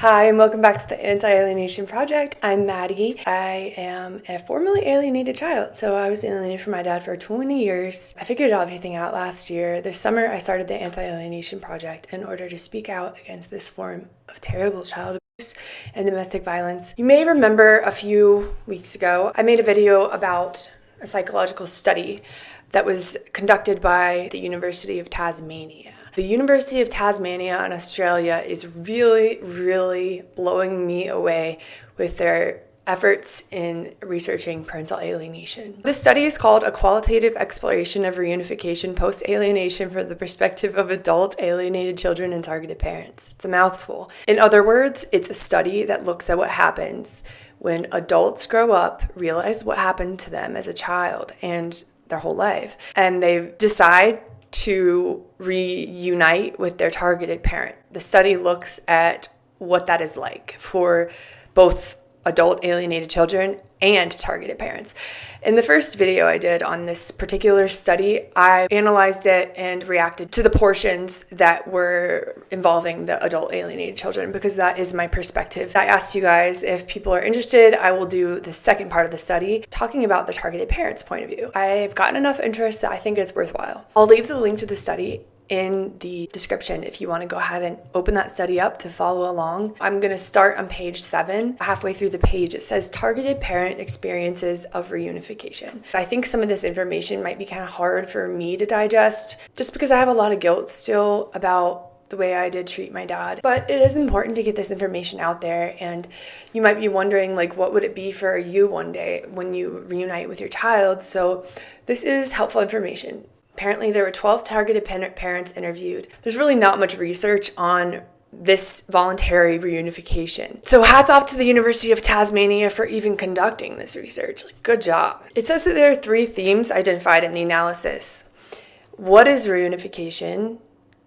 Hi, and welcome back to the Anti-Alienation Project. I'm Maddie. I am a formerly alienated child, so I was alienated from my dad for 20 years. I figured everything out last year. This summer, I started the Anti-Alienation Project in order to speak out against this form of terrible child abuse and domestic violence. You may remember a few weeks ago, I made a video about a psychological study that was conducted by the University of Tasmania. The University of Tasmania in Australia is really blowing me away with their efforts in researching parental alienation. This study is called A Qualitative Exploration of Reunification Post-Alienation from the Perspective of Adult Alienated Children and Targeted Parents. It's a mouthful. In other words, it's a study that looks at what happens when adults grow up, realize what happened to them as a child and their whole life, and they decide to reunite with their targeted parent. The study looks at what that is like for both adult alienated children and targeted parents. In the first video I did on this particular study, I analyzed it and reacted to the portions that were involving the adult alienated children because that is my perspective. I asked you guys if people are interested. I will do the second part of the study talking about the targeted parents' point of view. I've gotten enough interest that I think it's worthwhile. I'll leave the link to the study in the description if you want to go ahead and open that study up to follow along. I'm going to start on page 7. Halfway through the page, it says targeted parent experiences of reunification. I think some of this information might be kind of hard for me to digest just because I have a lot of guilt still about the way I did treat my dad. But it is important to get this information out there, and you might be wondering, like, what would it be for you one day when you reunite with your child? So this is helpful information. Apparently, there were 12 targeted parents interviewed. There's really not much research on this voluntary reunification. So hats off to the University of Tasmania for even conducting this research. Good job. It says that there are 3 themes identified in the analysis. What is reunification?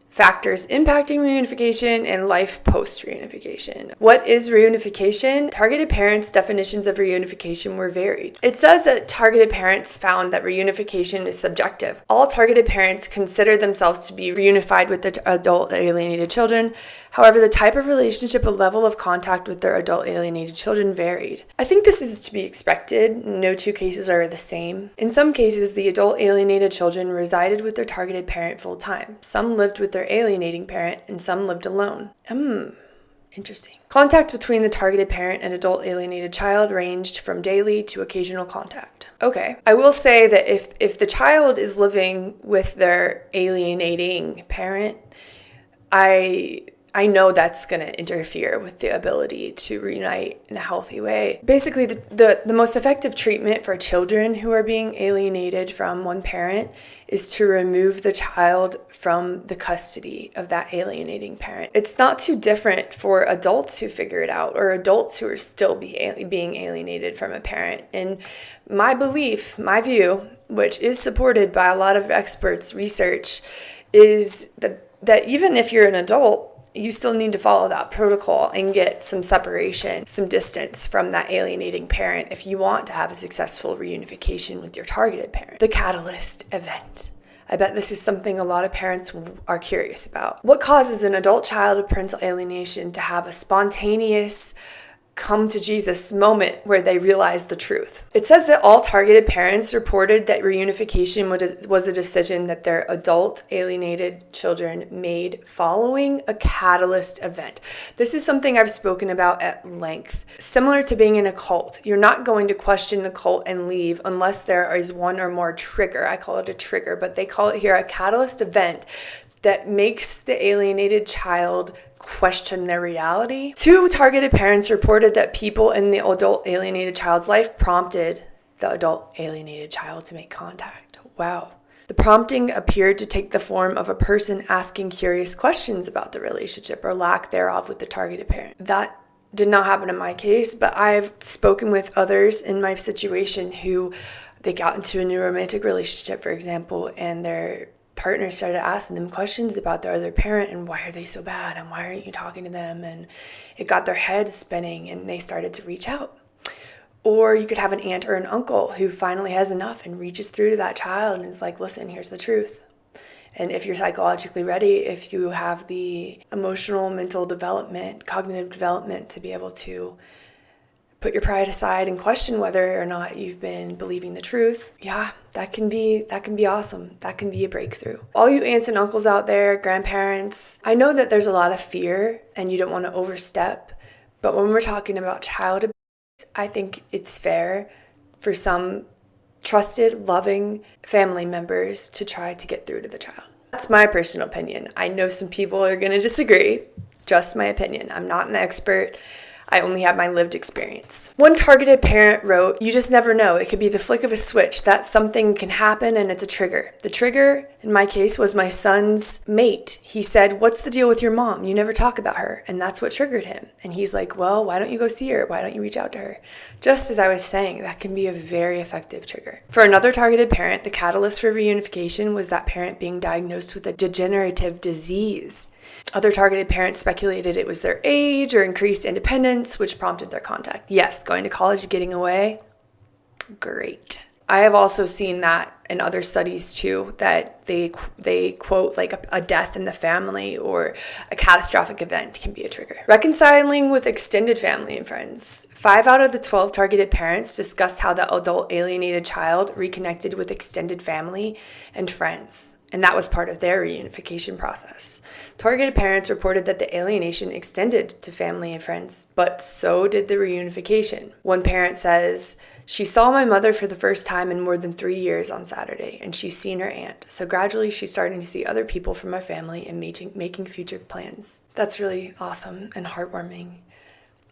Factors impacting reunification, and life post-reunification. What is reunification? Targeted parents' definitions of reunification were varied. It says that targeted parents found that reunification is subjective. All targeted parents consider themselves to be reunified with their adult alienated children. However, the type of relationship and level of contact with their adult alienated children varied. I think this is to be expected. No 2 cases are the same. In some cases, the adult alienated children resided with their targeted parent full time. Some lived with their alienating parent, and some lived alone. Interesting. Contact between the targeted parent and adult alienated child ranged from daily to occasional contact. Okay. I will say that if the child is living with their alienating parent, I know that's going to interfere with the ability to reunite in a healthy way. Basically, the most effective treatment for children who are being alienated from one parent is to remove the child from the custody of that alienating parent. It's not too different for adults who figure it out or adults who are still being alienated from a parent. And my belief, my view, which is supported by a lot of experts' research, is that even if you're an adult, you still need to follow that protocol and get some separation, some distance from that alienating parent if you want to have a successful reunification with your targeted parent. The catalyst event. I bet this is something a lot of parents are curious about. What causes an adult child with parental alienation to have a spontaneous come to Jesus moment where they realize the truth? It says that all targeted parents reported that reunification was a decision that their adult alienated children made following a catalyst event. This is something I've spoken about at length. Similar to being in a cult, you're not going to question the cult and leave unless there is one or more trigger. I call it a trigger, but they call it here a catalyst event that makes the alienated child question their reality. 2 targeted parents reported that people in the adult alienated child's life prompted the adult alienated child to make contact. Wow. The prompting appeared to take the form of a person asking curious questions about the relationship or lack thereof with the targeted parent. That did not happen in my case, but I've spoken with others in my situation who they got into a new romantic relationship, for example, and their partner started asking them questions about their other parent and why are they so bad and why aren't you talking to them, and it got their head spinning and they started to reach out. Or you could have an aunt or an uncle who finally has enough and reaches through to that child and is like, listen, here's the truth. And if you're psychologically ready, if you have the emotional, mental development, cognitive development to be able to put your pride aside and question whether or not you've been believing the truth, yeah, that can be awesome. That can be a breakthrough. All you aunts and uncles out there, grandparents, I know that there's a lot of fear and you don't want to overstep, but when we're talking about child abuse, I think it's fair for some trusted, loving family members to try to get through to the child. That's my personal opinion. I know some people are going to disagree. Just my opinion. I'm not an expert. I only have my lived experience. One targeted parent wrote, "You just never know. It could be the flick of a switch that something can happen and it's a trigger." The trigger, in my case, was my son's mate. He said, "What's the deal with your mom? You never talk about her." And that's what triggered him. And he's like, "Well, why don't you go see her? Why don't you reach out to her?" Just as I was saying, that can be a very effective trigger. For another targeted parent, the catalyst for reunification was that parent being diagnosed with a degenerative disease. Other targeted parents speculated it was their age or increased independence, which prompted their contact. Yes, going to college, getting away, great. I have also seen that in other studies too, that they quote like a death in the family or a catastrophic event can be a trigger. Reconciling with extended family and friends. 5 out of the 12 targeted parents discussed how the adult alienated child reconnected with extended family and friends, and that was part of their reunification process. Targeted parents reported that the alienation extended to family and friends, but so did the reunification. One parent says, "She saw my mother for the first time in more than 3 years on Saturday, and she's seen her aunt. So gradually she's starting to see other people from my family and making future plans." That's really awesome and heartwarming.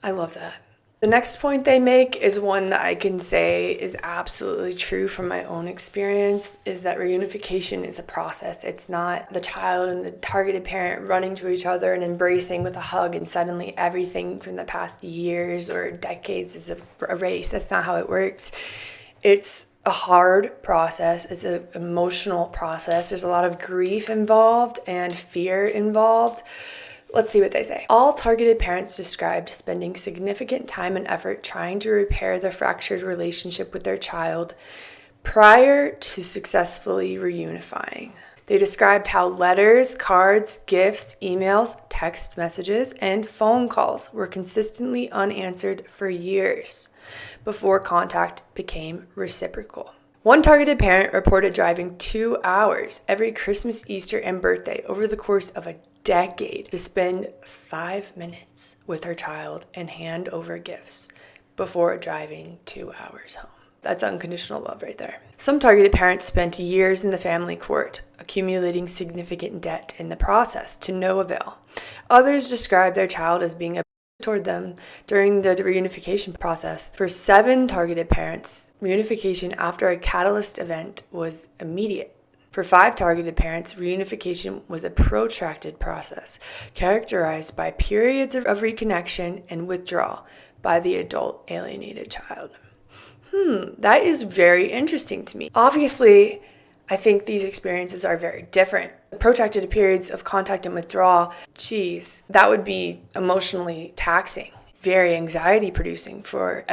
I love that. The next point they make is one that I can say is absolutely true from my own experience, is that reunification is a process. It's not the child and the targeted parent running to each other and embracing with a hug and suddenly everything from the past years or decades is erased. That's not how it works. It's a hard process. It's an emotional process. There's a lot of grief involved and fear involved. Let's see what they say. All targeted parents described spending significant time and effort trying to repair the fractured relationship with their child prior to successfully reunifying. They described how letters, cards, gifts, emails, text messages, and phone calls were consistently unanswered for years before contact became reciprocal. One targeted parent reported driving 2 hours every Christmas, Easter, and birthday over the course of a decade to spend 5 minutes with her child and hand over gifts before driving 2 hours home. That's unconditional love right there. Some targeted parents spent years in the family court, accumulating significant debt in the process to no avail. Others described their child as being toward them during the reunification process. For 7 targeted parents, reunification after a catalyst event was immediate. For 5 targeted parents, reunification was a protracted process characterized by periods of reconnection and withdrawal by the adult alienated child. That is very interesting to me. Obviously, I think these experiences are very different. Protracted periods of contact and withdrawal, geez, that would be emotionally taxing, very anxiety producing for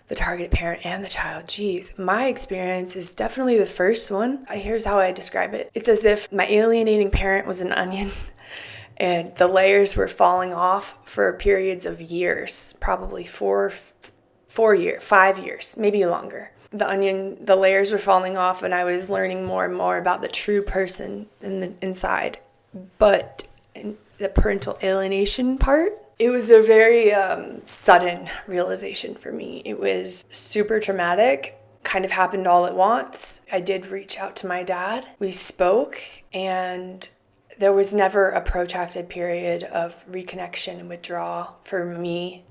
the targeted parent and the child. Geez, my experience is definitely the first one. Here's how I describe it. It's as if my alienating parent was an onion and the layers were falling off for periods of years, probably 5 years, maybe longer. The layers were falling off and I was learning more and more about the true person inside. But in the parental alienation part, it was a very sudden realization for me. It was super traumatic, kind of happened all at once. I did reach out to my dad. We spoke, and there was never a protracted period of reconnection and withdrawal for me.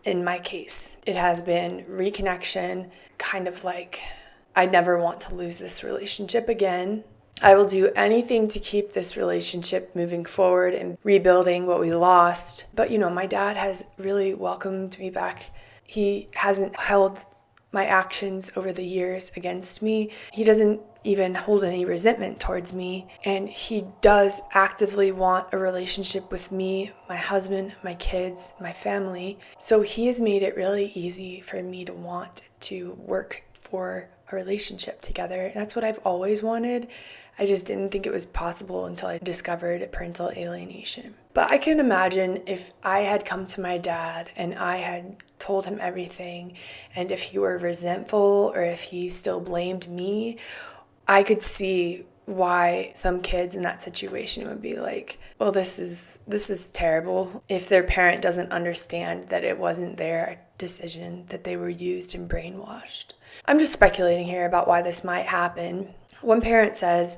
In my case, it has been reconnection, kind of like, I never want to lose this relationship again. I will do anything to keep this relationship moving forward and rebuilding what we lost. But, my dad has really welcomed me back. He hasn't held my actions over the years against me. He doesn't even hold any resentment towards me. And he does actively want a relationship with me, my husband, my kids, my family. So he has made it really easy for me to want to work for a relationship together. That's what I've always wanted. I just didn't think it was possible until I discovered parental alienation. But I can imagine if I had come to my dad and I had told him everything, and if he were resentful or if he still blamed me, I could see why some kids in that situation would be like, well, this is terrible. If their parent doesn't understand that it wasn't their decision, that they were used and brainwashed. I'm just speculating here about why this might happen. One parent says,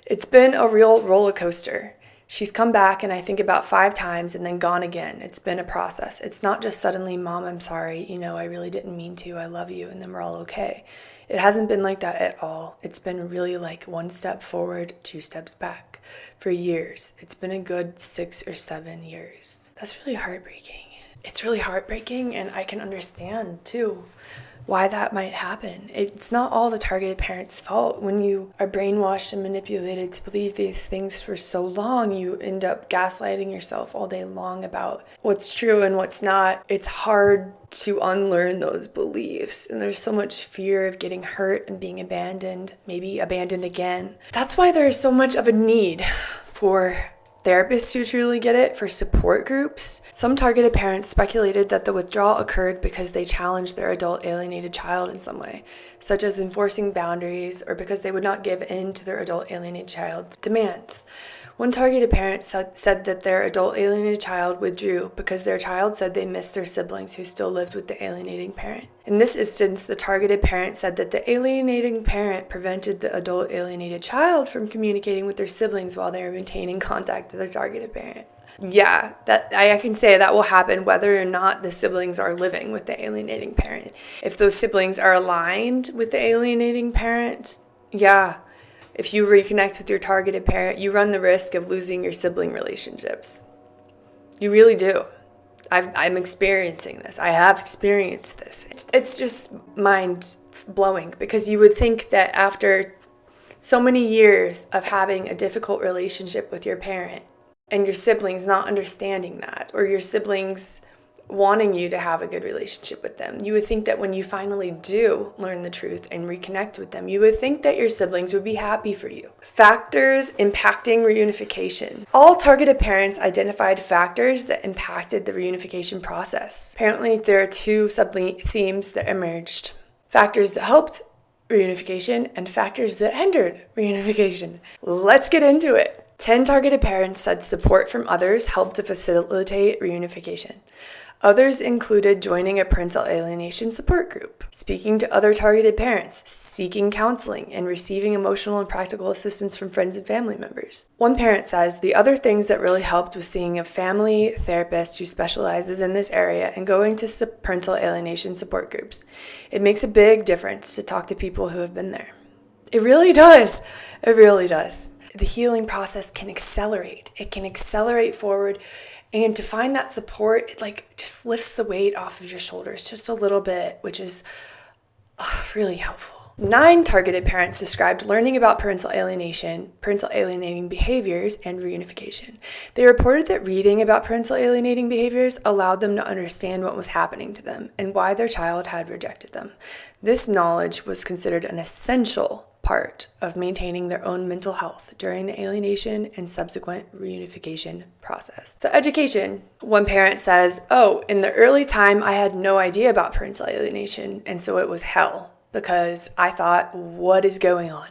it's been a real roller coaster. She's come back and I think about 5 times and then gone again. It's been a process. It's not just suddenly, Mom, I'm sorry. I really didn't mean to. I love you. And then we're all okay. It hasn't been like that at all. It's been really like 1 step forward, 2 steps back for years. It's been a good 6 or 7 years. That's really heartbreaking. It's really heartbreaking, and I can understand too why that might happen. It's not all the targeted parent's fault. When you are brainwashed and manipulated to believe these things for so long, you end up gaslighting yourself all day long about what's true and what's not. It's hard to unlearn those beliefs, and there's so much fear of getting hurt and being abandoned, maybe abandoned again. That's why there's so much of a need for therapists who truly get it, for support groups. Some targeted parents speculated that the withdrawal occurred because they challenged their adult alienated child in some way, such as enforcing boundaries or because they would not give in to their adult alienated child's demands. One targeted parent said that their adult alienated child withdrew because their child said they missed their siblings who still lived with the alienating parent. In this instance, the targeted parent said that the alienating parent prevented the adult alienated child from communicating with their siblings while they were maintaining contact with the targeted parent. Yeah, that I can say that will happen whether or not the siblings are living with the alienating parent. If those siblings are aligned with the alienating parent, yeah. If you reconnect with your targeted parent, you run the risk of losing your sibling relationships. You really do. I'm experiencing this. I have experienced this. It's just mind-blowing because you would think that after so many years of having a difficult relationship with your parent and your siblings not understanding that, or your siblings wanting you to have a good relationship with them, you would think that when you finally do learn the truth and reconnect with them, you would think that your siblings would be happy for you. Factors impacting reunification. All targeted parents identified factors that impacted the reunification process. Apparently, there are 2 sub-themes that emerged. Factors that helped reunification and factors that hindered reunification. Let's get into it. 10 targeted parents said support from others helped to facilitate reunification. Others included joining a parental alienation support group, speaking to other targeted parents, seeking counseling, and receiving emotional and practical assistance from friends and family members. One parent says, the other things that really helped was seeing a family therapist who specializes in this area and going to parental alienation support groups. It makes a big difference to talk to people who have been there. It really does. It really does. The healing process can accelerate. It can accelerate forward. And to find that support, it just lifts the weight off of your shoulders just a little bit, which is really helpful. 9 targeted parents described learning about parental alienation, parental alienating behaviors, and reunification. They reported that reading about parental alienating behaviors allowed them to understand what was happening to them and why their child had rejected them. This knowledge was considered an essential part of maintaining their own mental health during the alienation and subsequent reunification process. So education. One parent says, in the early time, I had no idea about parental alienation, and so it was hell because I thought, what is going on?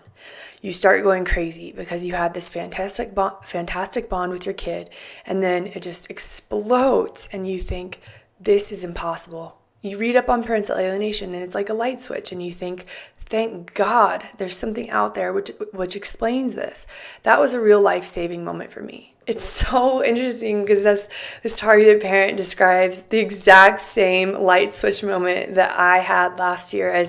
You start going crazy because you had this fantastic bond with your kid, and then it just explodes, and you think, this is impossible. You read up on parental alienation, and it's like a light switch, and you think, thank God there's something out there which explains this. That was a real life-saving moment for me. It's so interesting because this targeted parent describes the exact same light switch moment that I had last year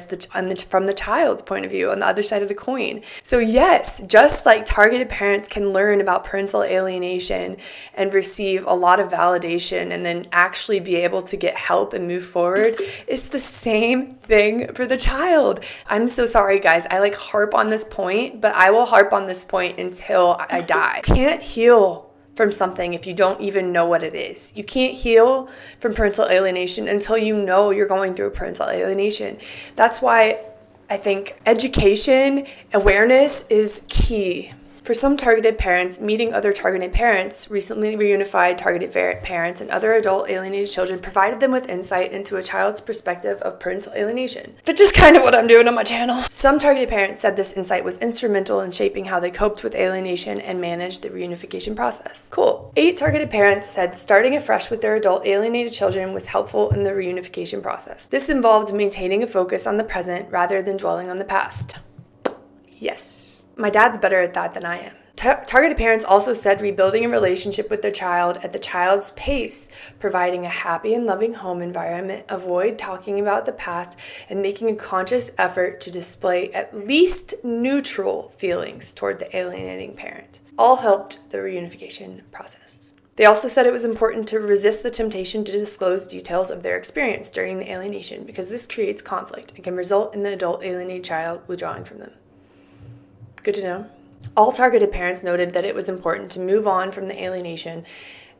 from the child's point of view on the other side of the coin. So yes, just like targeted parents can learn about parental alienation and receive a lot of validation and then actually be able to get help and move forward, it's the same thing for the child. I'm so sorry, guys. I harp on this point, but I will harp on this point until I die. You can't heal from something if you don't even know what it is. You can't heal from parental alienation until you know you're going through parental alienation. That's why I think education, awareness is key. For some targeted parents, meeting other targeted parents, recently reunified targeted parents, and other adult alienated children provided them with insight into a child's perspective of parental alienation. Which is kind of what I'm doing on my channel. Some targeted parents said this insight was instrumental in shaping how they coped with alienation and managed the reunification process. Cool. 8 targeted parents said starting afresh with their adult alienated children was helpful in the reunification process. This involved maintaining a focus on the present rather than dwelling on the past. Yes. My dad's better at that than I am. Targeted parents also said rebuilding a relationship with their child at the child's pace, providing a happy and loving home environment, avoid talking about the past, and making a conscious effort to display at least neutral feelings toward the alienating parent, all helped the reunification process. They also said it was important to resist the temptation to disclose details of their experience during the alienation because this creates conflict and can result in the adult alienated child withdrawing from them. Good to know. All targeted parents noted that it was important to move on from the alienation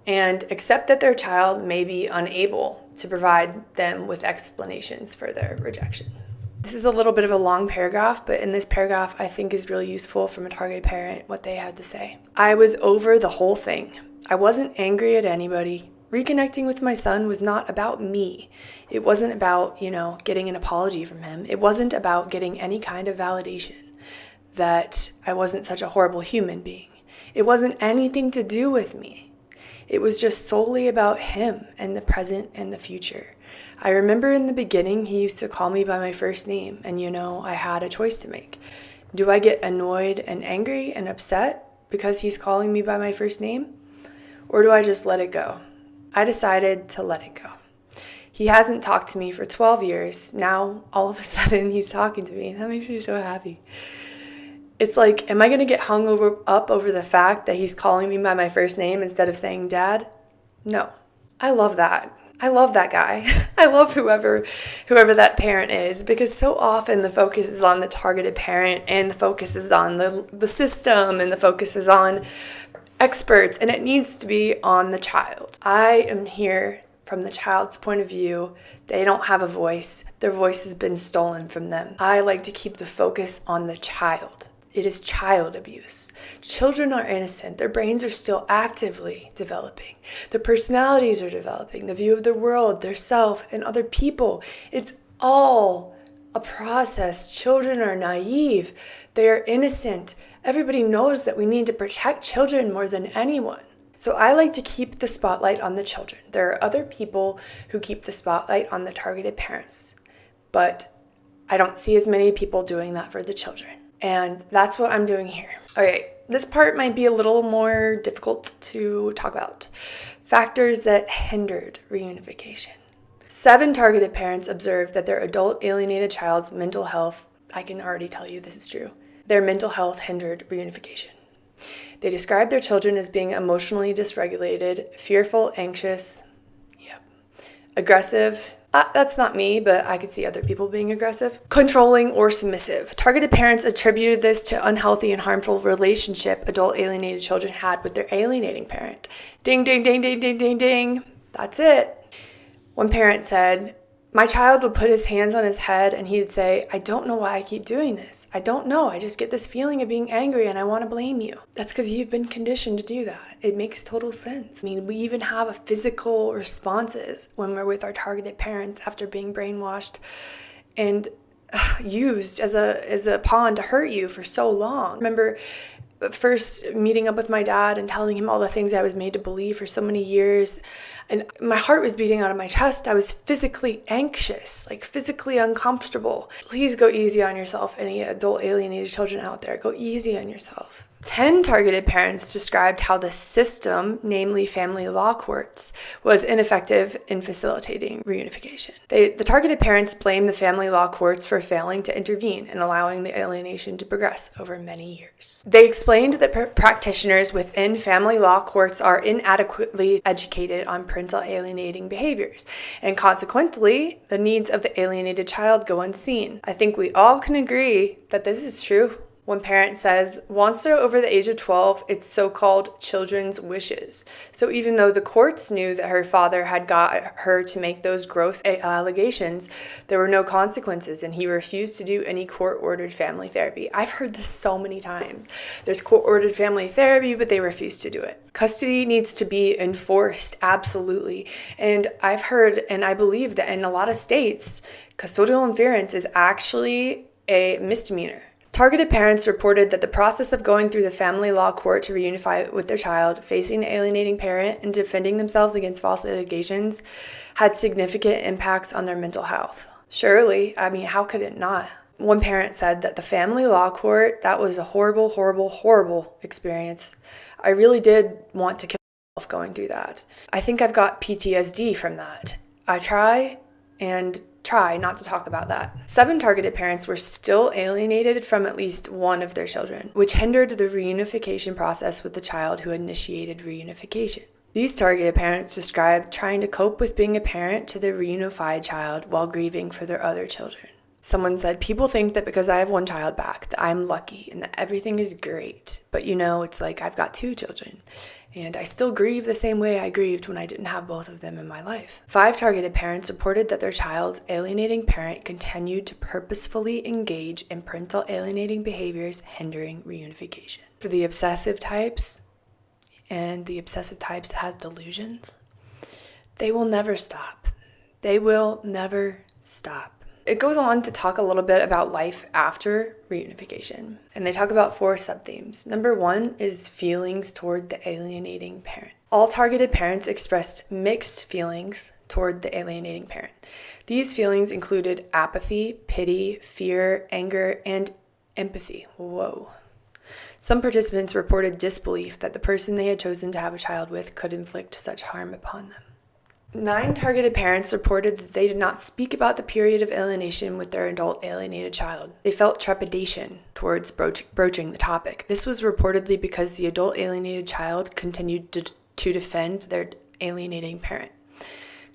and accept that their child may be unable to provide them with explanations for their rejection. This is a little bit of a long paragraph, but in this paragraph I think is really useful from a targeted parent what they had to say. I was over the whole thing. I wasn't angry at anybody. Reconnecting with my son was not about me. It wasn't about, getting an apology from him. It wasn't about getting any kind of validation that I wasn't such a horrible human being. It wasn't anything to do with me. It was just solely about him and the present and the future. I remember in the beginning, he used to call me by my first name, and I had a choice to make. Do I get annoyed and angry and upset because he's calling me by my first name? Or do I just let it go? I decided to let it go. He hasn't talked to me for 12 years. Now, all of a sudden, he's talking to me. That makes me so happy. It's like, am I going to get hung up over the fact that he's calling me by my first name instead of saying dad? No. I love that. I love that guy. I love whoever that parent is, because so often the focus is on the targeted parent and the focus is on the system and the focus is on experts, and it needs to be on the child. I am here from the child's point of view. They don't have a voice. Their voice has been stolen from them. I like to keep the focus on the child. It is child abuse. Children are innocent. Their brains are still actively developing. Their personalities are developing. The view of the world, their self, and other people. It's all a process. Children are naive. They are innocent. Everybody knows that we need to protect children more than anyone. So I like to keep the spotlight on the children. There are other people who keep the spotlight on the targeted parents, but I don't see as many people doing that for the children. And that's what I'm doing here. All right, this part might be a little more difficult to talk about. Factors that hindered reunification. 7 targeted parents observed that their adult alienated child's mental health, I can already tell you this is true, their mental health hindered reunification. They described their children as being emotionally dysregulated, fearful, anxious, aggressive. That's not me, but I could see other people being aggressive. Controlling or submissive. Targeted parents attributed this to unhealthy and harmful relationship adult alienated children had with their alienating parent. Ding, ding, ding, ding, ding, ding, ding. That's it. One parent said, my child would put his hands on his head and he would say, I don't know why I keep doing this. I don't know. I just get this feeling of being angry and I want to blame you. That's because you've been conditioned to do that. It makes total sense. I mean, we even have physical responses when we're with our targeted parents after being brainwashed and used as a pawn to hurt you for so long. I remember first meeting up with my dad and telling him all the things I was made to believe for so many years, and my heart was beating out of my chest. I was physically anxious, like physically uncomfortable. Please go easy on yourself, any adult alienated children out there. Go easy on yourself. 10 targeted parents described how the system, namely family law courts, was ineffective in facilitating reunification. The targeted parents blamed the family law courts for failing to intervene and allowing the alienation to progress over many years. They explained that practitioners within family law courts are inadequately educated on parental alienating behaviors, and consequently, the needs of the alienated child go unseen. I think we all can agree that this is true. One parent says, once they're over the age of 12, it's so-called children's wishes. So even though the courts knew that her father had got her to make those gross allegations, there were no consequences, and he refused to do any court-ordered family therapy. I've heard this so many times. There's court-ordered family therapy, but they refuse to do it. Custody needs to be enforced, absolutely. And I've heard, and I believe that in a lot of states, custodial interference is actually a misdemeanor. Targeted parents reported that the process of going through the family law court to reunify with their child, facing the alienating parent, and defending themselves against false allegations had significant impacts on their mental health. Surely, I mean, how could it not? One parent said that the family law court, that was a horrible, horrible, horrible experience. I really did want to kill myself going through that. I think I've got PTSD from that. I try not to talk about that. 7 targeted parents were still alienated from at least one of their children, which hindered the reunification process with the child who initiated reunification. These targeted parents described trying to cope with being a parent to their reunified child while grieving for their other children. Someone said, people think that because I have one child back, that I'm lucky and that everything is great. But it's like I've got 2 children. And I still grieve the same way I grieved when I didn't have both of them in my life. 5 targeted parents reported that their child's alienating parent continued to purposefully engage in parental alienating behaviors, hindering reunification. For the obsessive types, and the obsessive types that have delusions, they will never stop. They will never stop. It goes on to talk a little bit about life after reunification. And they talk about 4 sub-themes. Number 1 is feelings toward the alienating parent. All targeted parents expressed mixed feelings toward the alienating parent. These feelings included apathy, pity, fear, anger, and empathy. Whoa. Some participants reported disbelief that the person they had chosen to have a child with could inflict such harm upon them. 9 targeted parents reported that they did not speak about the period of alienation with their adult alienated child. They felt trepidation towards broaching the topic. This was reportedly because the adult alienated child continued to defend their alienating parent.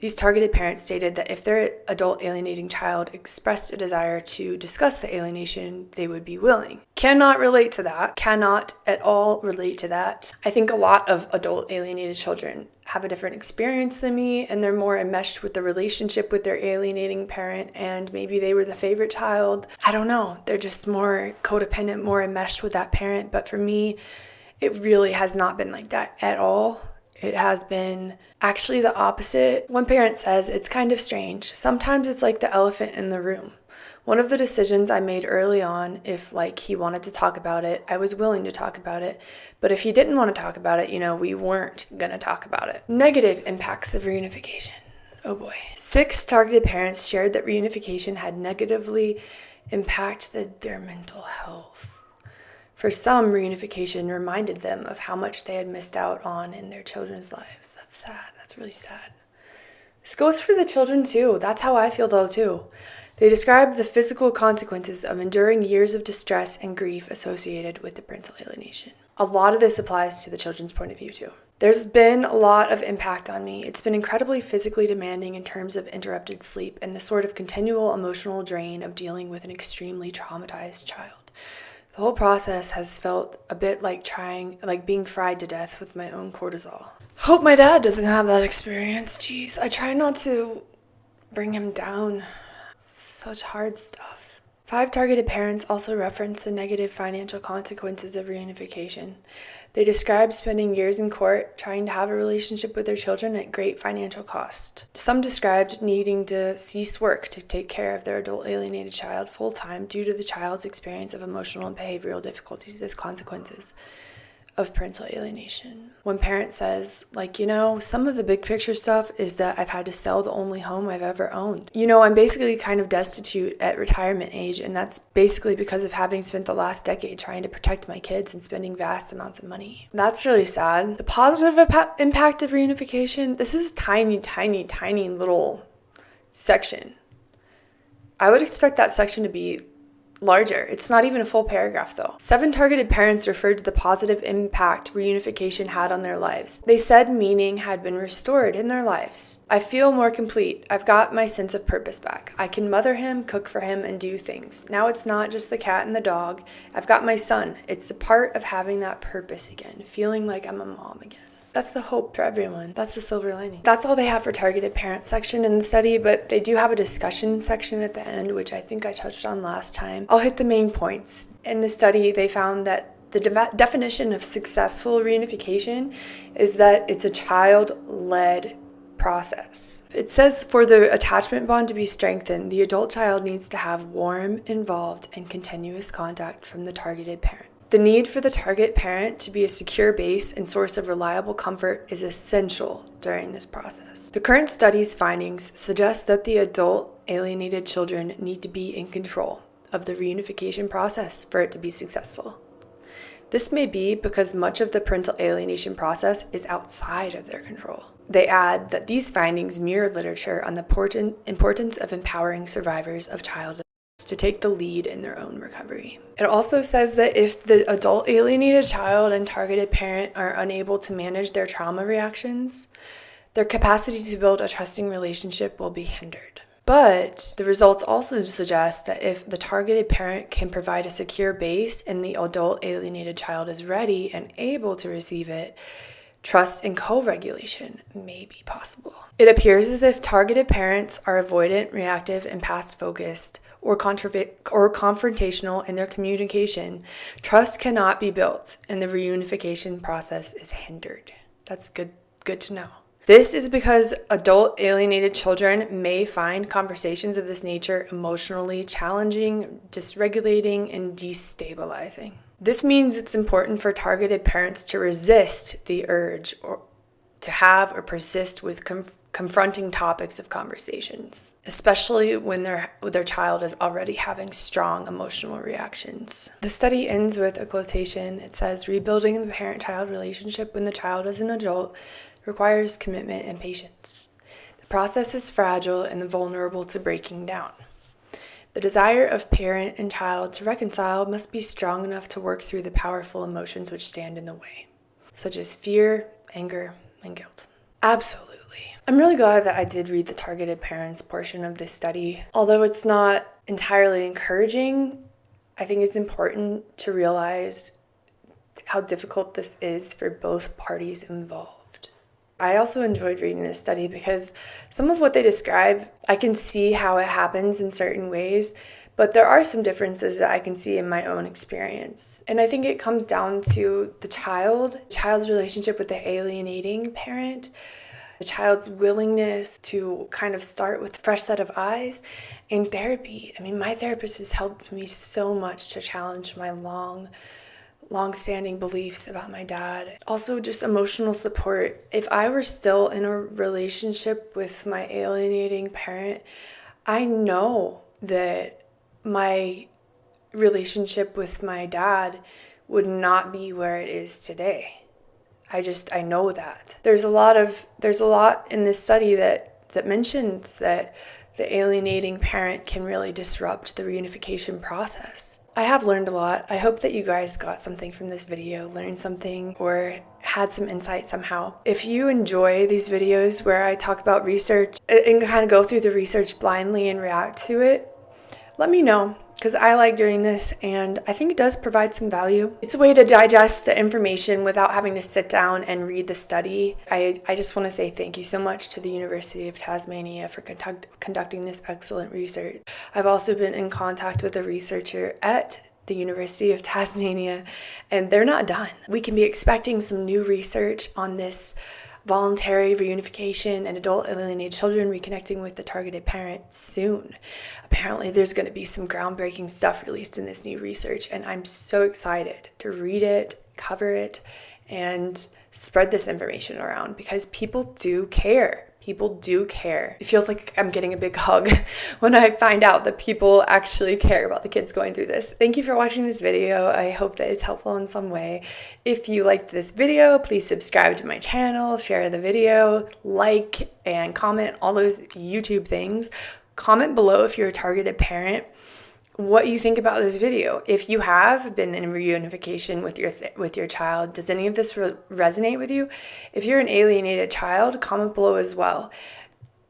These targeted parents stated that if their adult alienating child expressed a desire to discuss the alienation, they would be willing. Cannot relate to that. Cannot at all relate to that. I think a lot of adult alienated children have a different experience than me, and they're more enmeshed with the relationship with their alienating parent, and maybe they were the favorite child. I don't know. They're just more codependent, more enmeshed with that parent. But for me, it really has not been like that at all. It has been actually the opposite. One parent says, it's kind of strange. Sometimes it's like the elephant in the room. One of the decisions I made early on, if he wanted to talk about it, I was willing to talk about it. But if he didn't want to talk about it, we weren't going to talk about it. Negative impacts of reunification. Oh boy. 6 targeted parents shared that reunification had negatively impacted their mental health. For some, reunification reminded them of how much they had missed out on in their children's lives. That's sad. That's really sad. This goes for the children too. That's how I feel though too. They described the physical consequences of enduring years of distress and grief associated with the parental alienation. A lot of this applies to the children's point of view too. There's been a lot of impact on me. It's been incredibly physically demanding in terms of interrupted sleep and the sort of continual emotional drain of dealing with an extremely traumatized child. The whole process has felt a bit like being fried to death with my own cortisol. Hope my dad doesn't have that experience. Jeez, I try not to bring him down. Such hard stuff. 5 targeted parents also referenced the negative financial consequences of reunification. They described spending years in court trying to have a relationship with their children at great financial cost. Some described needing to cease work to take care of their adult alienated child full-time due to the child's experience of emotional and behavioral difficulties as consequences of parental alienation. One parent says, some of the big picture stuff is that I've had to sell the only home I've ever owned. I'm basically kind of destitute at retirement age, and that's basically because of having spent the last decade trying to protect my kids and spending vast amounts of money. That's really sad. The positive impact of reunification, this is a tiny, tiny, tiny little section. I would expect that section to be larger. It's not even a full paragraph though. 7 targeted parents referred to the positive impact reunification had on their lives. They said meaning had been restored in their lives. I feel more complete. I've got my sense of purpose back. I can mother him, cook for him, and do things. Now it's not just the cat and the dog. I've got my son. It's a part of having that purpose again, feeling like I'm a mom again. That's the hope for everyone. That's the silver lining. That's all they have for targeted parent section in the study, but they do have a discussion section at the end, which I think I touched on last time. I'll hit the main points. In the study, they found that the definition of successful reunification is that it's a child-led process. It says for the attachment bond to be strengthened, the adult child needs to have warm, involved, and continuous contact from the targeted parent. The need for the target parent to be a secure base and source of reliable comfort is essential during this process. The current study's findings suggest that the adult alienated children need to be in control of the reunification process for it to be successful. This may be because much of the parental alienation process is outside of their control. They add that these findings mirror literature on the importance of empowering survivors of child to take the lead in their own recovery. It also says that if the adult alienated child and targeted parent are unable to manage their trauma reactions, their capacity to build a trusting relationship will be hindered. But the results also suggest that if the targeted parent can provide a secure base and the adult alienated child is ready and able to receive it, trust and co-regulation may be possible. It appears as if targeted parents are avoidant, reactive, and past-focused or confrontational in their communication. Trust cannot be built, and the reunification process is hindered. That's good to know. This is because adult alienated children may find conversations of this nature emotionally challenging, dysregulating, and destabilizing. This means it's important for targeted parents to resist the urge or to have or persist with confronting topics of conversations, especially when their child is already having strong emotional reactions. The study ends with a quotation. It says, "Rebuilding the parent-child relationship when the child is an adult requires commitment and patience. The process is fragile and vulnerable to breaking down. The desire of parent and child to reconcile must be strong enough to work through the powerful emotions which stand in the way, such as fear, anger, and guilt." Absolutely. I'm really glad that I did read the targeted parents portion of this study. Although it's not entirely encouraging, I think it's important to realize how difficult this is for both parties involved. I also enjoyed reading this study because some of what they describe, I can see how it happens in certain ways, but there are some differences that I can see in my own experience. And I think it comes down to the child's relationship with the alienating parent, the child's willingness to kind of start with a fresh set of eyes, and therapy. I mean, my therapist has helped me so much to challenge my long-standing beliefs about my dad. Also, just emotional support. If I were still in a relationship with my alienating parent, I know that my relationship with my dad would not be where it is today. I know that. There's a lot in this study that mentions that the alienating parent can really disrupt the reunification process. I have learned a lot. I hope that you guys got something from this video, learned something, or had some insight somehow. If you enjoy these videos where I talk about research and kind of go through the research blindly and react to it, let me know, because I like doing this and I think it does provide some value. It's a way to digest the information without having to sit down and read the study. I just want to say thank you so much to the University of Tasmania for conducting this excellent research. I've also been in contact with a researcher at the University of Tasmania, and they're not done. We can be expecting some new research on this voluntary reunification and adult alienated children reconnecting with the targeted parent soon. Apparently there's going to be some groundbreaking stuff released in this new research, and I'm so excited to read it, cover it, and spread this information around because people do care. People do care. It feels like I'm getting a big hug when I find out that people actually care about the kids going through this. Thank you for watching this video. I hope that it's helpful in some way. If you liked this video, please subscribe to my channel, share the video, like, and comment, all those YouTube things. Comment below if you're a targeted parent. what you think about this video. If you have been in reunification with your child, does any of this resonate with you? If you're an alienated child, comment below as well.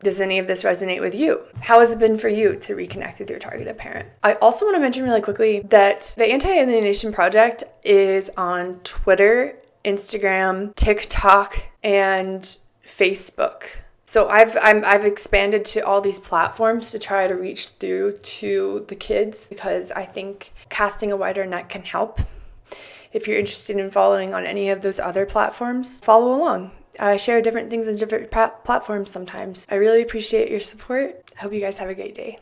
Does any of this resonate with you? How has it been for you to reconnect with your targeted parent? I also want to mention really quickly that the Anti-Alienation Project is on Twitter, Instagram, TikTok, and Facebook. So I've expanded to all these platforms to try to reach through to the kids, because I think casting a wider net can help. If you're interested in following on any of those other platforms, follow along. I share different things on different platforms sometimes. I really appreciate your support. I hope you guys have a great day.